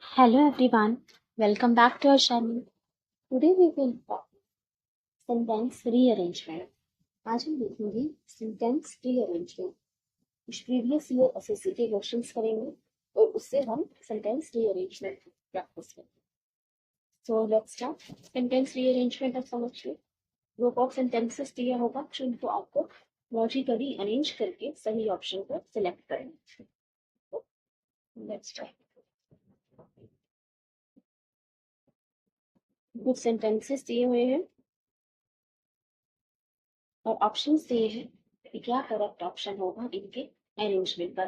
Hello everyone, welcome back to our channel. Today we will talk sentence rearrangement. आज हम देखेंगे sentence rearrangement. कुछ previous year SSC के questions करेंगे और उससे हम sentence rearrangement प्रैक्टिस करेंगे. So let's start. Sentence rearrangement अब समझिए. Group of sentences दिया होगा जिनको आपको logically arrange करके सही ऑप्शन को select करेंगे. So, let's start. कुछ सेंटेंसेस दिए हुए हैं और ऑप्शंस दिए हैं कि क्या करेक्ट ऑप्शन होगा इनके अरेंजमेंट का.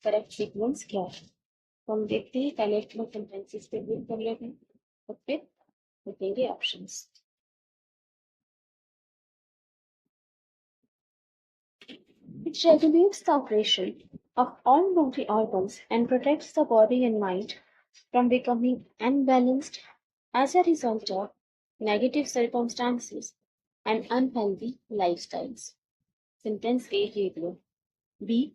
करेक्ट सीक्वेंस क्या है तो हम देखते हैं. पहले हम सेंटेंसेस पे क्लिक कर लेते हैं और फिर देखेंगे options. It regulates the operation of all body organs and protects the body and mind from becoming unbalanced as a result of negative circumstances and unhealthy lifestyles. Sentence A read low. B.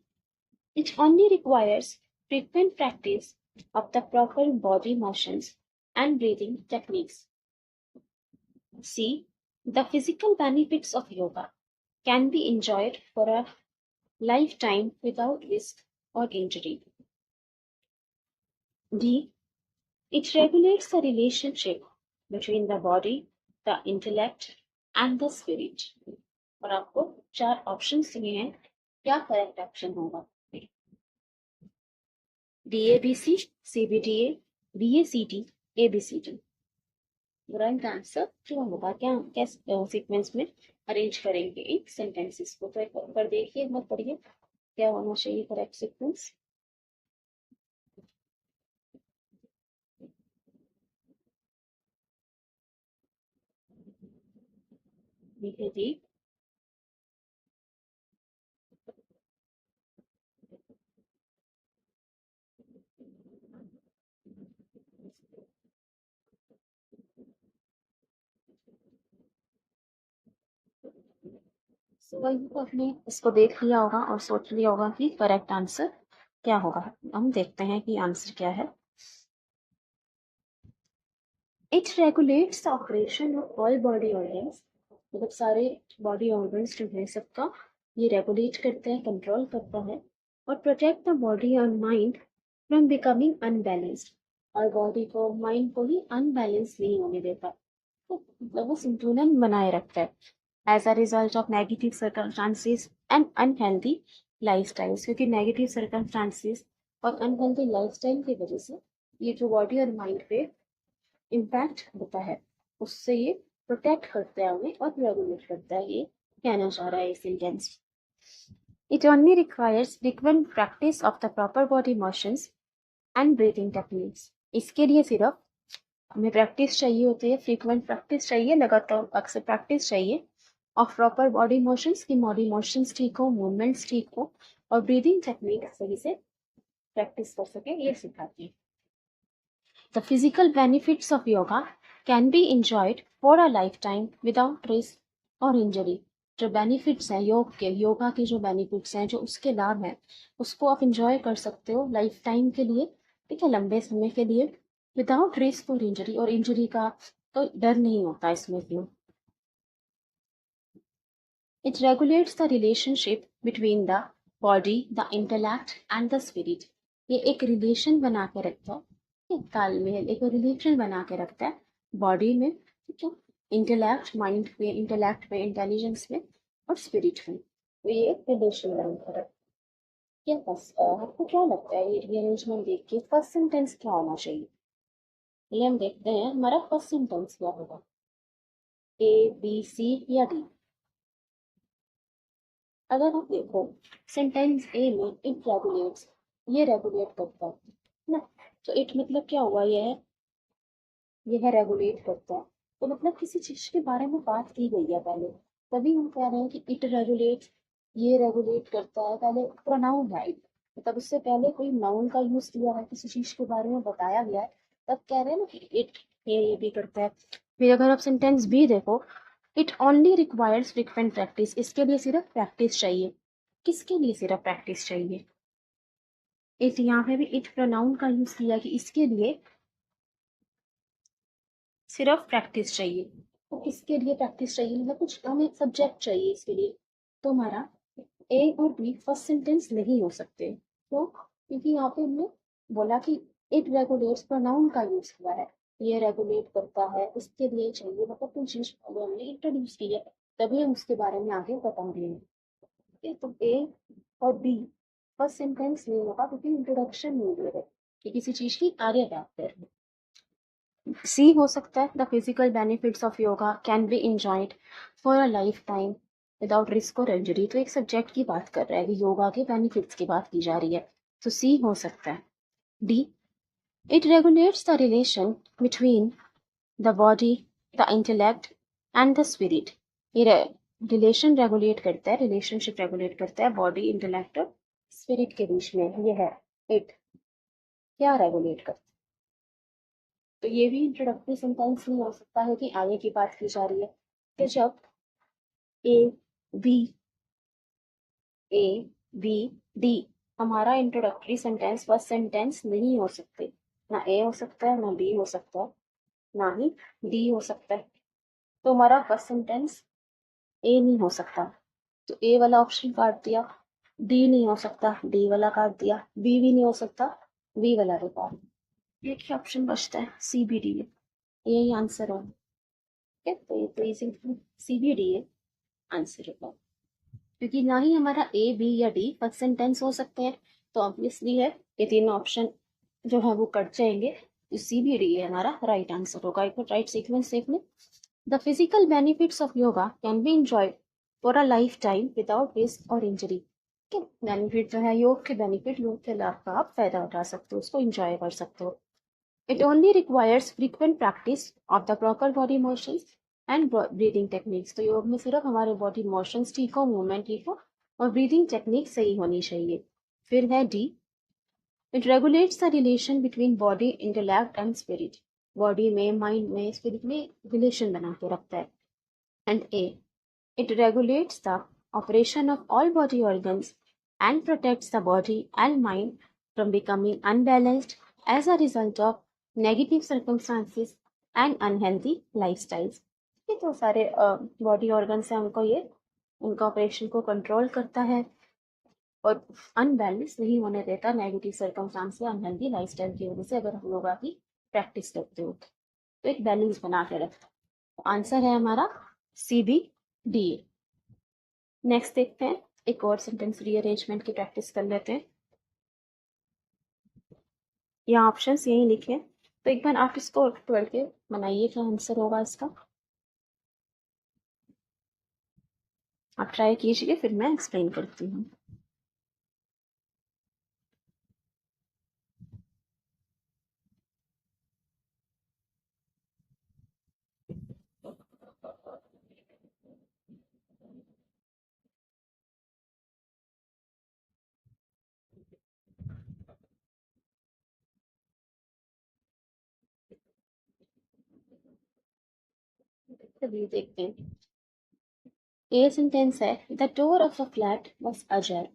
It only requires frequent practice of the proper body motions and breathing techniques. C. The physical benefits of yoga can be enjoyed for a lifetime without risk or injury. D. It regulates the relationship between the body, the intellect, and the spirit. और आपको 4 options दिए हैं. क्या correct option होगा? DABC, CBDA, BACD, ABCD. Right answer क्या होगा? क्या कैसे सीक्वेंस में अरेंज करेंगे इन सेंटेंसेस को? तो एक बार देखिए, मत पढ़िए क्या होना चाहिए करेक्ट सीक्वेंस. देखिए जी, वही तो आपने इसको देख लिया होगा और सोच लिया होगा कि करेक्ट आंसर क्या होगा. हम देखते हैं कि आंसर क्या है. It regulates the operation of all body organs. मतलब सारे बॉडी ऑर्गन्स जो है सबका ये रेगुलेट करता है, कंट्रोल करता है. और protect the body and mind from becoming unbalanced. और बॉडी को, माइंड को ही अनबैलेंस नहीं होने देता. तो मतलब वो संतुलन बनाए रखता है as a result of negative circumstances and unhealthy lifestyles. क्योंकि नेगेटिव सर्कमस्टांसेस और अनहेल्दी लाइफस्टाइल की वजह से ये जो बॉडी और माइंड पे इम्पैक्ट होता है उससे ये प्रोटेक्ट करता है हमें और रेगुलेट करता है. ये कहना चाह रहा है ये sentence. It only requires frequent practice of the proper body motions and breathing techniques. इसके लिए सिर्फ हमें प्रैक्टिस चाहिए होती है, फ्रीक्वेंट प्रैक्टिस चाहिए, लगातार अक्सर प्रैक्टिस चाहिए ऑफ प्रॉपर बॉडी मोशंस की बॉडी मोशंस ठीक हो, मूवमेंट्स ठीक हो और ब्रीदिंग टेक्निक सही से प्रैक्टिस कर सके, ये सिखाती है. The physical benefits of yoga can be enjoyed for a lifetime without risk or injury. जो बेनिफिट्स हैं योग के, योगा के जो बेनिफिट्स हैं, जो उसके लाभ हैं, उसको आप इंजॉय कर सकते हो लाइफ टाइम के लिए. ठीक है, लंबे समय के लिए, विदाउट रिस्क और इंजरी. और इंजरी का तो डर नहीं होता इसमें क्यों. It regulates the relationship between the body, the intellect and the spirit. ये एक रिलेशन बना के रखता है, एक तालमेल, एक रिलेशन बना के रखता है बॉडी में, ठीक है, इंटेलेक्ट माइंड पे, इंटेलेक्ट पे, इंटेलिजेंस में और स्पिरिट में. तो ये एक रिलेशन बना के रखता है. क्या आपको क्या लगता है ये अरेंजमेंट देख के फर्स्ट सेंटेंस क्या होना चाहिए? ये हम देखते हैं हमारा फर्स्ट सेंटेंस क्या होगा. ए, बी, सी या डी. अगर आप देखो सेंटेंस ए में इट रेगुलेट्स, ये रेगुलेट करता है ना. तो इट मतलब क्या हुआ, ये है रेगुलेट करता है. तो मतलब किसी चीज के बारे में बात की गई है पहले, तभी हम कह रहे हैं कि इट रेगुलेट्स, ये रेगुलेट करता है. पहले प्रोनाउन है it, मतलब उससे पहले कोई नाउन का यूज किया है, किसी चीज के बारे में बताया गया है, तब कह रहे हैं ना कि इट ये भी करता है. फिर अगर आप सेंटेंस बी देखो, it only requires frequent practice. इसके लिए सिर्फ प्रैक्टिस चाहिए. किसके लिए सिर्फ प्रैक्टिस चाहिए? इट, यहाँ पे भी इट प्रोनाउन का यूज किया कि इसके लिए सिर्फ प्रैक्टिस चाहिए। तो किसके लिए प्रैक्टिस चाहिए, मतलब कुछ हमें सब्जेक्ट चाहिए इसके लिए। तो हमारा ए और बी फर्स्ट सेंटेंस नहीं हो सकते। तो क्योंकि यहाँ पे हमने बोला कि इट रेगुलेट्स प्रोनाउन का यूज किया है, ये रेगुलेट करता है, इसके लिए चाहिए, मतलब कुछ चीज पहले हमने इंट्रोड्यूस की है, तभी हम उसके बारे में आगे बताएंगे। ठीक है, तो ए और बी फर्स्ट सेंटेंस नहीं होगा क्योंकि इंट्रोडक्शन नहीं दे रहे कि किसी चीज की आगे बात कर रहे हैं। सी हो सकता है the physical benefits of yoga can be enjoyed for a life time without risk और इंजरी। तो एक सब्जेक्ट की बात कर रहा है कि योगा के बेनिफिट्स की बात की जा रही है, तो सी हो सकता है। D, it regulates the relation between the body, the intellect and the spirit. ये रिलेशन रेगुलेट करता है, रिलेशनशिप रेगुलेट करता है बॉडी, इंटेलेक्ट और स्पिरिट के बीच में। ये है इट क्या रेगुलेट करता है। तो ये भी इंट्रोडक्टरी सेंटेंस नहीं हो सकता है कि आगे की बात की जा रही है। तो जब A B A B D हमारा इंट्रोडक्टरी सेंटेंस फर्स्ट सेंटेंस नहीं हो सकते, ना ए हो सकता है, ना बी हो सकता है, ना ही डी हो सकता है। तो हमारा फर्स्ट सेंटेंस ए नहीं हो सकता, तो ए वाला ऑप्शन काट दिया। डी नहीं हो सकता, डी वाला काट दिया। बी भी नहीं हो सकता, बी वाला भी काट दिया। एक ही ऑप्शन बचता है, सी बी डी। यही आंसर हो। ठीक है, तो ये तो इजी, सी बी डी है आंसर होगा, क्योंकि ना ही हमारा ए बी या डी फर्स्ट सेंटेंस हो सकते हैं। तो ऑब्वियसली है ये तीनों ऑप्शन जो है वो कट जाएंगे, तो सी बी डी है हमारा राइट आंसर होगा। एक बार राइट सीक्वेंस देख लें। The physical benefits of yoga can be enjoyed for a life time without risk और इंजरी। बेनिफिट जो है योग के बेनिफिट, योग के लाभ का आप फायदा उठा सकते हो, उसको इंजॉय कर सकते हो। It only requires frequent practice of the proper body motions and breathing techniques। तो योग में सिर्फ हमारे बॉडी मोशंस ठीक हो, मूवमेंट ठीक हो और ब्रीदिंग टेक्निक सही होनी चाहिए। फिर है D, it regulates the relation between body, intellect and spirit. Body में, माइंड में, स्पिरिट में रिलेशन बना के रखता है। And A, it regulates the operation of all body organs and protects the body and mind from becoming unbalanced as a result of negative circumstances and unhealthy lifestyles। ये तो सारे body organs हैं, उनको ये उनका ऑपरेशन को control करता है और अनबैलेंस नहीं होने देता नेगेटिव सर्कमस्टांस या अनहेल्दी लाइफस्टाइल की वजह से। अगर हम योगा की प्रैक्टिस करते हो तो एक बैलेंस बना के रखता है। तो आंसर है हमारा सी बी डी। नेक्स्ट देखते हैं, एक और सेंटेंस रीअरेंजमेंट की प्रैक्टिस कर लेते हैं। यहाँ ऑप्शंस यही लिखे, तो एक बार आप इसको 12 के बनाइए, क्या आंसर होगा इसका। आप ट्राई कीजिए, फिर मैं एक्सप्लेन करती हूँ। चलिए देखते हैं। ये सेंटेंस है, the door of a flat was अजर।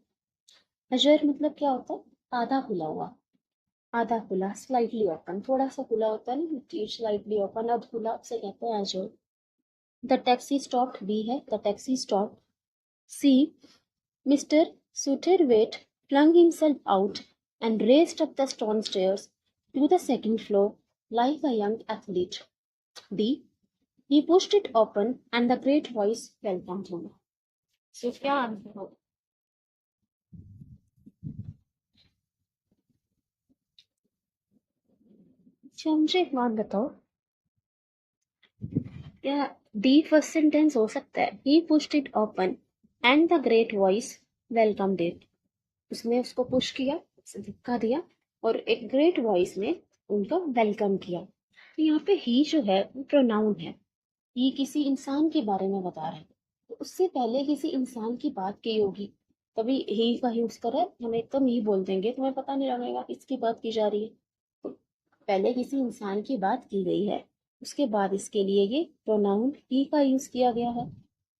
अजर मतलब क्या होता है, आधा खुला हुआ, आधा खुला, स्लाइटली ओपन, थोड़ा सा खुला होता है ना, स्लाइटली ओपन, अब खुला, उसे कहते हैं ajar. The taxi stopped, B है, the taxi stopped. C, mister Suterweight flung himself out and raced up the stone stairs to the second floor like a young athlete. D, he pushed it open and the great voice welcomed him। So क्या answer होगा। अच्छा मुझे एक बात बताओ, क्या D first sentence हो सकता है, he pushed it open and the great voice welcomed it। उसने उसको पुश किया, उसे धक्का दिया और एक ग्रेट वॉइस ने उनको वेलकम किया। तो यहाँ पे ही जो है वो प्रोनाउन है, ही किसी इंसान के बारे में बता रहा है, तो उससे पहले किसी इंसान की बात की होगी, तभी ही का यूज करा है। हम एकदम ही बोल देंगे, तुम्हें पता नहीं लगेगा किसकी बात की जा रही है। तो पहले किसी इंसान की बात की गई है, उसके बाद इसके लिए ये प्रोनाउन ही का यूज किया गया है।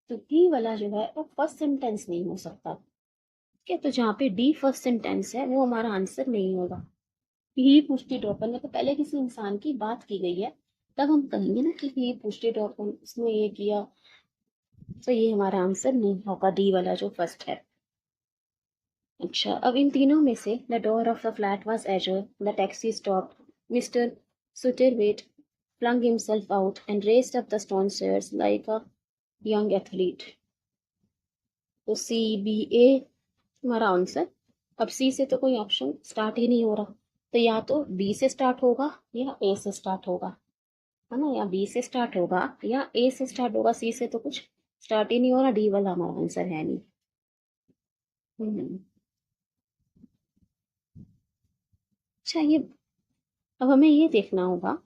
तो ही वाला जो है वो फर्स्ट सेंटेंस नहीं हो सकता। ठीक है, तो जहाँ पे डी फर्स्ट सेंटेंस है वो हमारा आंसर नहीं होगा। ही पुष्टिड ओपन में तो पहले किसी इंसान की बात की गई है, तब हम कहेंगे ना कि ही पुष्टिड ओपन, उसने ये किया, तो ये हमारा आंसर नहीं होगा, डी वाला जो फर्स्ट है। अच्छा, अब इन तीनों में से the door of the flat was ajar, the taxi stopped, mister Satterthwaite flung himself out and raced up the stone stairs like a young athlete. तो सी बी ए हमारा आंसर। अब सी से तो कोई ऑप्शन स्टार्ट ही नहीं हो रहा, तो या तो बी से स्टार्ट होगा या ए से स्टार्ट होगा, है ना, या बी से स्टार्ट होगा या ए से स्टार्ट होगा, सी से तो कुछ स्टार्ट ही नहीं हो रहा, डी वाला हमारा आंसर है नहीं। हम्म। अच्छा, ये अब हमें ये देखना होगा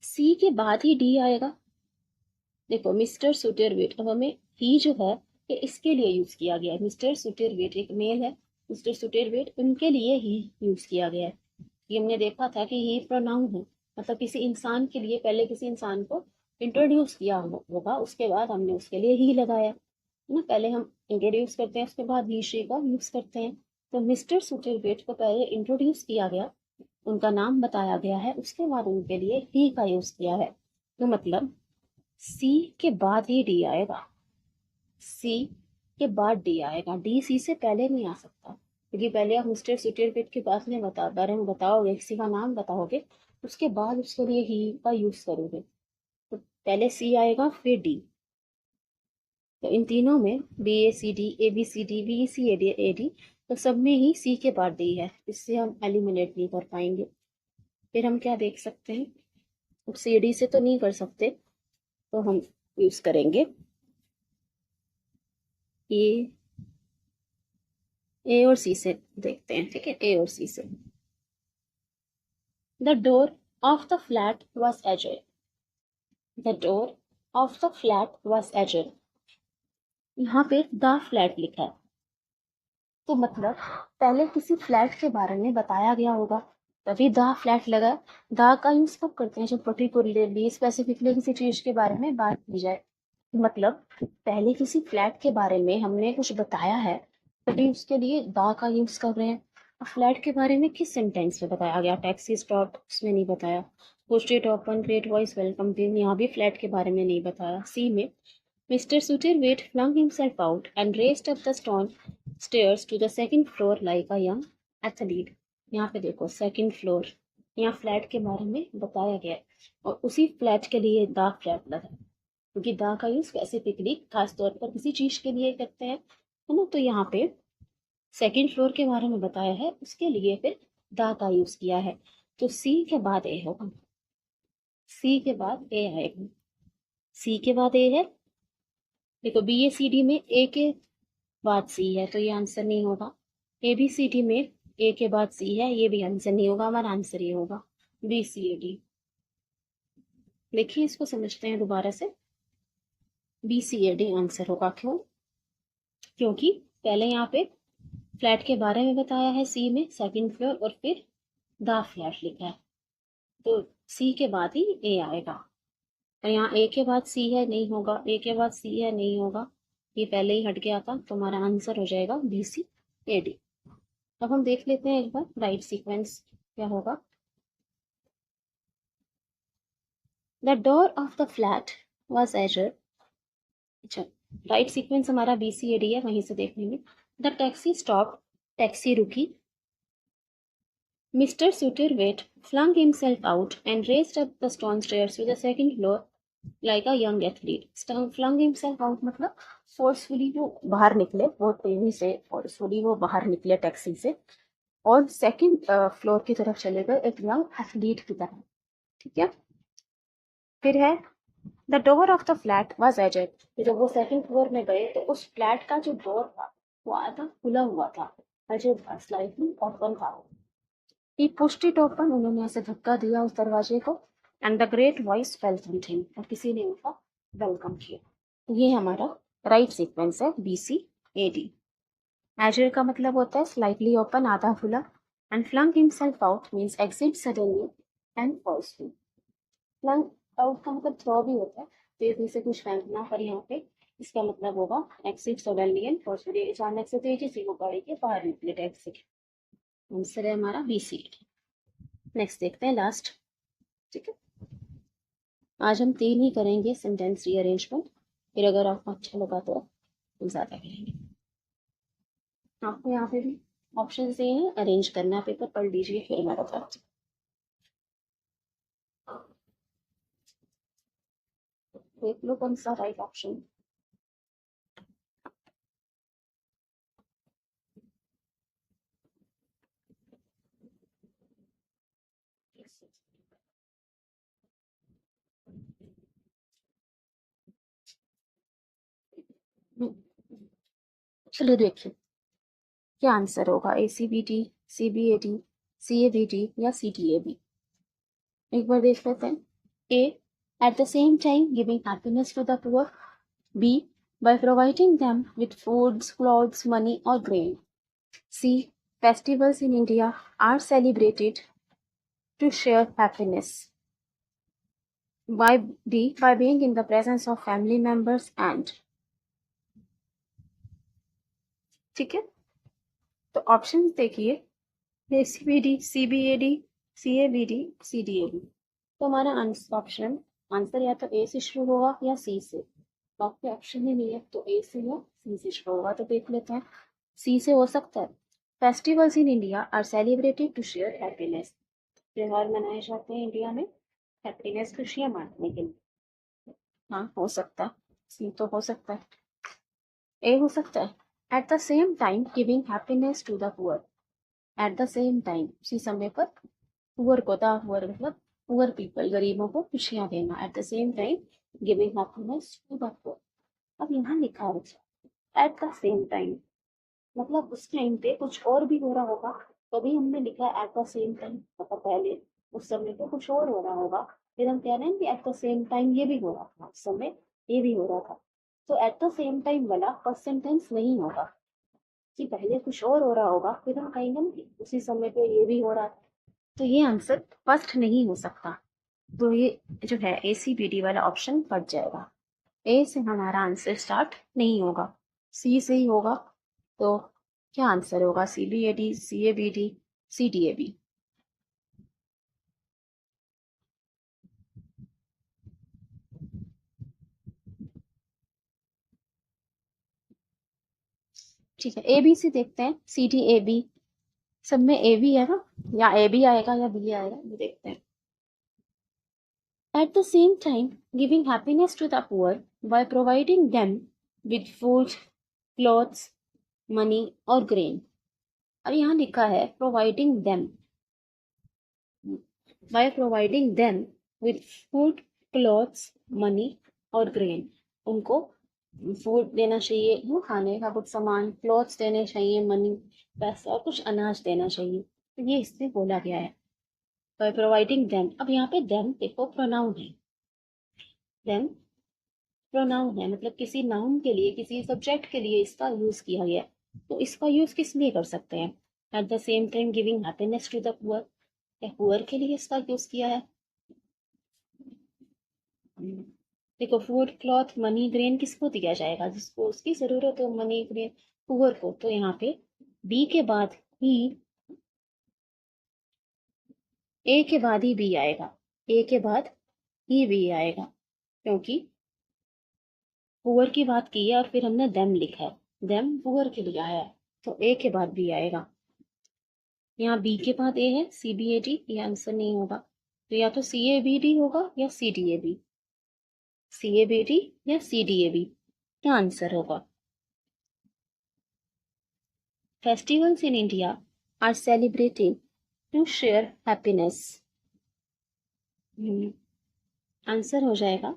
सी के बाद ही डी आएगा। देखो मिस्टर सुटरवेट, अब हमें ही जो है ये इसके लिए यूज किया गया है, मिस्टर सुटरवेट एक मेल है, मिस्टर सुटरवेट उनके लिए ही यूज किया गया है। ये हमने देखा था कि ही प्रोनाउन है, मतलब किसी इंसान के लिए पहले किसी इंसान को इंट्रोड्यूस किया होगा, उसके बाद हमने उसके लिए ही लगाया है ना, पहले हम इंट्रोड्यूस करते हैं उसके बाद ही शी का यूज करते हैं। तो मिस्टर सुटरवेट को पहले इंट्रोड्यूस किया गया, उनका नाम बताया गया है, उसके बाद उनके लिए ही का यूज किया है, तो मतलब सी के बाद ही डी आएगा, सी के बाद डी आएगा, डी सी से पहले नहीं आ सकता, क्योंकि पहले आप मिस्टर सुटरवेट के बारे में बताओगे, किसी का नाम बताओगे, उसके बाद उसके लिए ही का यूज करोगे, तो पहले सी आएगा फिर डी। तो इन तीनों में B A C D, A B C D, B C A D, तो सब में ही सी के बाद डी है, इससे हम एलिमिनेट नहीं कर पाएंगे। फिर हम क्या देख सकते हैं, सी डी से तो नहीं कर सकते, तो हम यूज करेंगे ए और सी से देखते हैं, ठीक है, ए और सी से। The door of the flat was ajar, the door of the flat was ajar, यहाँ पे द फ्लैट लिखा है, तो मतलब पहले किसी फ्लैट के बारे में बताया गया होगा, तभी द फ्लैट लगा। द का यूज कब करते हैं, जब पर्टिकुलरली स्पेसिफिकली किसी चीज के बारे में बात की जाए, मतलब पहले किसी फ्लैट के बारे में हमने कुछ बताया है, तभी उसके लिए द का यूज कर रहे हैं। अब फ्लैट के बारे में किस सेंटेंस में बताया गया, टैक्सी स्टॉप, उसमें नहीं बताया, posted open, great voice welcome team, यहाँ भी फ्लैट के बारे में नहीं बताया। सी में Mr. Sutterwait flung himself out and raced up the stone stairs to the second floor like a young athlete. यहाँ पे देखो सेकंड फ्लोर, यहाँ फ्लैट के बारे में बताया गया है, और उसी फ्लैट के लिए द फ्लैट लगा है, क्योंकि द का यूज स्पेसिफिकली खास तौर पर किसी चीज के लिए करते हैं, है ना, तो यहाँ पे सेकंड फ्लोर के बारे में बताया है, उसके लिए फिर द का यूज किया है, तो सी के बाद ए होगा, सी के बाद ए आएगा, सी के बाद ए है। देखो बी ए सी डी में ए के बाद सी है, तो ये आंसर नहीं होगा, ए बी सी डी में ए के बाद सी है, ये भी आंसर नहीं होगा, हमारा आंसर ये होगा बी सी ए डी। देखिए इसको समझते हैं दोबारा से, B C A D answer होगा, क्यों, क्योंकि पहले यहाँ पे फ्लैट के बारे में बताया है सी में, सेकंड फ्लोर, और फिर द फ्लैट लिखा है, तो सी के बाद ही ए आएगा, और यहाँ ए के बाद सी है, नहीं होगा, ए के बाद सी है, नहीं होगा, ये पहले ही हट गया था, तो हमारा आंसर हो जाएगा बी सी ए डी। अब हम देख लेते हैं एक बार राइट सीक्वेंस क्या होगा। The door of the flat was ajar, अच्छा राइट सीक्वेंस हमारा बी सी ए डी है, वहीं से देख लेंगे। द टैक्सी स्टॉप, टैक्सी रुकी, mister Satterthwaite flung himself out and raced up the stone stairs to the second floor like a young athlete. flung himself out मतलब forcefully वो बाहर निकले, वो तेजी से फोर्सफुली वो बाहर निकले टैक्सी से, और सेकंड फ्लोर की तरफ चले गए एक यंग एथलीट की तरह, ठीक है। फिर है the door of the flat was ajar, जब वो सेकंड फ्लोर में गए तो उस फ्लैट का जो डोर था वो आधा खुला हुआ था, एजर था, स्लाइटली ओपन था। He pushed it open, उन्होंने ऐसे धक्का दिया उस दरवाजे को, and the great voice welcome him, और किसी ने उनका वेलकम किया। ये हमारा राइट सीक्वेंस है B C A D. Ajar का मतलब होता है स्लाइटली ओपन, आधा खुला, and flung himself out means exit suddenly and forceful. Flung out का मतलब थ्रो भी होता है, तेजी से कुछ फेंकना, पर यहाँ पे इसका मतलब होगा एक्सिट सोडेलियन और सूर्य अचानक से तेजी से वो गाड़ी के बाहर निकले टैक्स से। आंसर है हमारा बी सी। नेक्स्ट देखते हैं लास्ट। ठीक है, आज हम 3 ही करेंगे सेंटेंस रीअरेंजमेंट, फिर अगर आपको अच्छा लगा तो हम ज़्यादा करेंगे। आपको यहाँ पे भी ऑप्शन से है अरेंज करना, पेपर पढ़ लीजिए फिर मैं बताती हूँ। देख लो कौन सा राइट ऑप्शन। चलो देखिए क्या आंसर होगा, ACBT, CBAT, CABT या CTAB। एक बार देख लेते हैं। A, at the same time giving happiness to the poor. B, by providing them with foods, clothes, money or grain. C, festivals in India are celebrated to share happiness. By D, by being in the presence of family members and। ठीक है, तो option देखिए, ACBD, CBAD, CABD, CDAB। तो हमारा option answer या तो ए से शुरू होगा या सी से। बाकी ऑप्शन ही नहीं है, तो ए से या सी से शुरू होगा। तो देख लेते हैं, सी से हो सकता है। Festivals in India are celebrated to share happiness. त्योहार मनाए जाते हैं इंडिया में हैप्पीनेस, खुशियां बांटने के लिए। हाँ हो सकता है, सी तो हो सकता है। ए हो सकता है, at the same time giving happiness to the poor. At the same time, उसी समय पर पुअर को, द पुअर मतलब पुअर पीपल, गरीबों को खुशियां देना। At the same time giving happiness to the poor. अब यहाँ लिखा है एट द सेम टाइम, मतलब उस टाइम पे कुछ और भी हो रहा होगा, तभी हमने लिखा है एट द सेम टाइम। मतलब पहले उस समय पे कुछ और हो रहा होगा, फिर हम कह रहे हैं कि एट द सेम टाइम ये भी हो रहा था, उस समय ये भी हो रहा था। तो एट द सेम टाइम वाला फर्स्ट सेंटेंस नहीं होगा कि पहले कुछ और हो रहा होगा फिर हम कहेंगे ना कि उसी समय पे ये भी हो रहा था। तो ये आंसर फर्स्ट नहीं हो सकता। तो ये जो है ACBD वाला ऑप्शन कट जाएगा। ए से हमारा आंसर स्टार्ट नहीं होगा, सी से ही होगा। तो क्या आंसर होगा, CBAD, CABD, CDAB। ठीक है, ABC देखते हैं, CDAB, सब में ए भी है ना, या ए भी आएगा या बी आएगा, ये देखते हैं। At the same time, giving happiness to the poor by providing them with food, clothes, money और grain। अब यहाँ लिखा है providing them, by providing them with food, clothes, money और grain। उनको फूड देना चाहिए, वो खाने का कुछ सामान, क्लॉथ्स देने चाहिए, मनी पैसा और कुछ अनाज देना चाहिए। तो ये इसमें बोला गया है by providing them। अब यहाँ पे them देखो प्रोनाउन है, them प्रोनाउन है, मतलब किसी नाउन के लिए, किसी सब्जेक्ट के लिए इसका यूज किया गया। तो इसका यूज किस लिए कर सकते हैं, at the same time giving happiness to the poor, या पुअर के लिए इसका यूज किया है। देखो फूड, क्लॉथ, मनी, ग्रेन किसको दिया जाएगा, जिसको उसकी जरूरत हो, मनी, ग्रेन, पुअर को। तो यहाँ पे बी के बाद ही, ए के बाद ही बी आएगा, ए के बाद ही बी आएगा, क्योंकि पुअर की बात की है और फिर हमने देम लिखा है, देम पुअर के लिए आया है, तो ए के बाद बी आएगा। यहाँ बी के बाद ए है, CBAD, ये आंसर नहीं होगा। तो या तो CABD होगा या CDAB, CABD या CDAB क्या आंसर होगा। Festivals in India are celebrated to share happiness. Answer हो जाएगा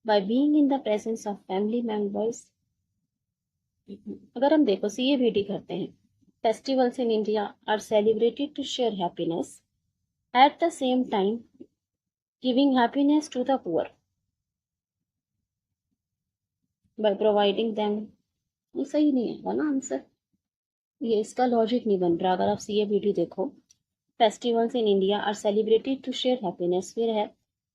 by being in the presence of family members. अगर हम देखो CABD करते हैं, festivals in India are celebrated to share happiness, at the same time giving happiness to the poor by providing them। ये सही नहीं है ना आंसर, ये इसका लॉजिक नहीं बन रहा। अगर आप CABD देखो, festivals in India are celebrated to share happiness, फिर है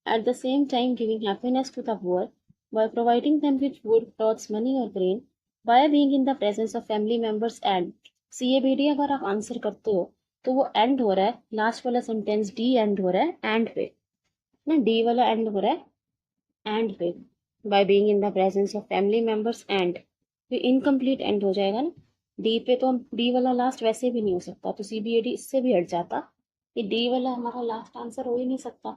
at the same time giving happiness to the poor by providing them with food, clothes, money or grain, by being in the presence of family members and CABD अगर आप answer करते हो तो वो and हो रहा है, लास्ट वाला सेंटेंस डी एंड हो रहा है एंड पे ना, डी वाला एंड हो रहा है एंड पे, bye being in the presence of family members and, तो इनकम्प्लीट एंड हो जाएगा ना। डी पे तो डी वाला लास्ट वैसे भी नहीं हो सकता, तो CBAD इससे भी हट जाता, कि डी वाला हमारा लास्ट आंसर हो ही नहीं सकता।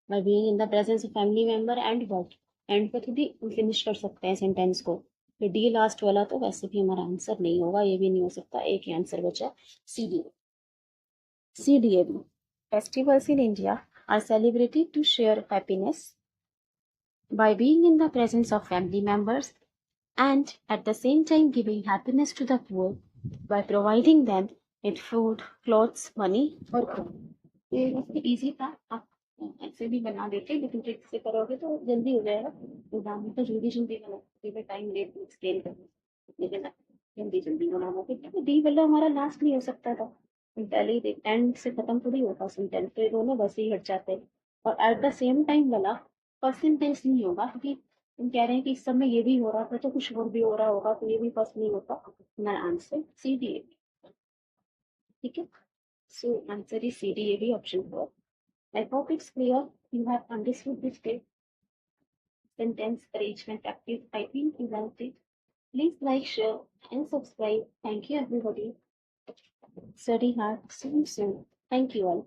Bye being in the presence of family member and what, and पे थोड़ी फिनिश कर सकते हैं सेंटेंस को, तो डी लास्ट वाला तो वैसे भी हमारा आंसर नहीं होगा, ये भी नहीं हो सकता, एक ही आंसर बचा C D. CDAB festivals in India are celebrated to share happiness by being in the presence of family members and at the same time giving happiness to the poor by providing them with food, clothes, money और clothes. ये वैसे easy था, आप ऐसे भी बना देते, लेकिन ट्रिक से करोगे तो जल्दी हो जाएगा। एग्जाम में तो जल्दी जल्दी बना, टाइम लेट एक्सप्लेन करना, लेकिन आप जल्दी जल्दी बनाओगे क्योंकि डी वाला हमारा लास्ट नहीं हो सकता था, पहले एंड से खत्म थोड़ी होता सेंटेंस, तो ये दोनों बस ही हट जाते हैं। और एट द सेम टाइम वाला फर्स्ट सेंटेंस नहीं होगा, क्योंकि तुम कह रहे हैं कि इस समय ये भी हो रहा था तो कुछ और भी हो रहा होगा, तो ये भी फर्स्ट नहीं होता। हमारा आंसर CDA, ठीक है। So answer is CDA option 4। I hope it's clear. You have understood this sentence arrangement practice. I think you learned it. Please like, share, and subscribe. Thank you, everybody. Study hard. See you soon. Thank you all.